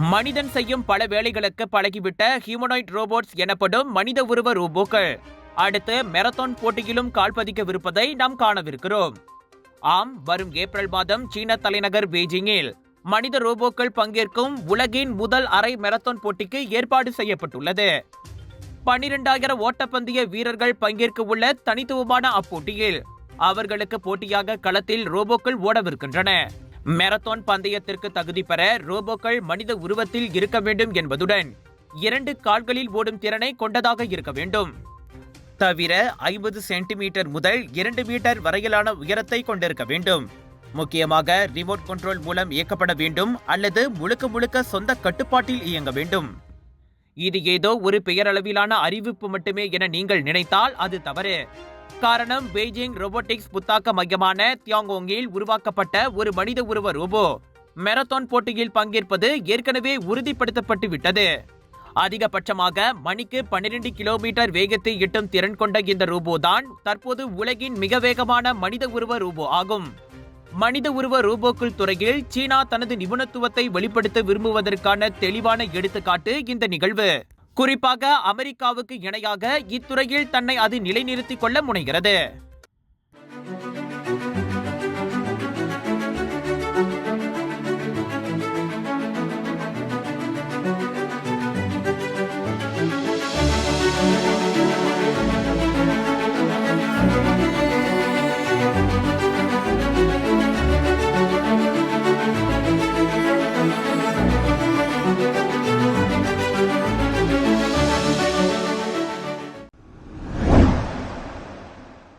மனிதன் செய்யும் பல வேலைகளுக்கு பழகிவிட்ட ஹியூமனாய்ட் ரோபோட்ஸ் எனப்படும் மனித உருவ ரோபோக்கள் அடுத்து மெரத்தான் போட்டியிலும் கால்பதிக்கவிருப்பதை நாம் காணவிருக்கிறோம். ஆம், வரும் ஏப்ரல் மாதம் சீன தலைநகர் பெய்ஜிங்கில் மனித ரோபோக்கள் பங்கேற்கும் உலகின் முதல் அரை மெரத்தான் போட்டிக்கு ஏற்பாடு செய்யப்பட்டுள்ளது. 12,000 ஓட்டப்பந்தய வீரர்கள் பங்கேற்க உள்ள தனித்துவமான அப்போட்டியில் அவர்களுக்கு போட்டியாக களத்தில் ரோபோக்கள் ஓடவிருக்கின்றன. மெரத்தான் பந்தயத்திற்கு தகுதி பெற ரோபோக்கள் மனித உருவத்தில் இருக்க வேண்டும் என்பதுடன் 2 கால்களில் ஓடும் திறனை கொண்டதாக இருக்க வேண்டும். தவிர 50 சென்டிமீட்டர் முதல் 2 மீட்டர் வரையிலான உயரத்தை கொண்டிருக்க வேண்டும். முக்கியமாக ரிமோட் கண்ட்ரோல் மூலம் இயக்கப்பட வேண்டும் அல்லது முழுக்க சொந்த கட்டுப்பாட்டில் இயங்க வேண்டும். இது ஏதோ ஒரு பெயரளவிலான அறிவிப்பு மட்டுமே என நீங்கள் நினைத்தால் அது தவறு. காரணம், பெய்ஜிங் ரோபோட்டிக்ஸ் புத்தாக்க மையமான தியாங்கோங்கில் உருவாக்கப்பட்ட ஒரு மனித உருவ ரோபோ மெரத்தான் போட்டியில் பங்கேற்பது ஏற்கனவே உறுதிப்படுத்தப்பட்டு விட்டது. அதிகபட்சமாக மணிக்கு 12 கிலோமீட்டர் வேகத்தை எட்டும் திறன் கொண்ட இந்த ரோபோ தான் தற்போது உலகின் மிக வேகமான மனித உருவ ரோபோ ஆகும். மனித உருவ ரோபோக்கள் துறையில் சீனா தனது நிபுணத்துவத்தை வெளிப்படுத்த விரும்புவதற்கான தெளிவான எடுத்துக்காட்டு இந்த நிகழ்வு. குறிப்பாக அமெரிக்காவுக்கு இணையாக இத்துறையில் தன்னை அது நிலைநிறுத்திக் கொள்ள முனைகிறது.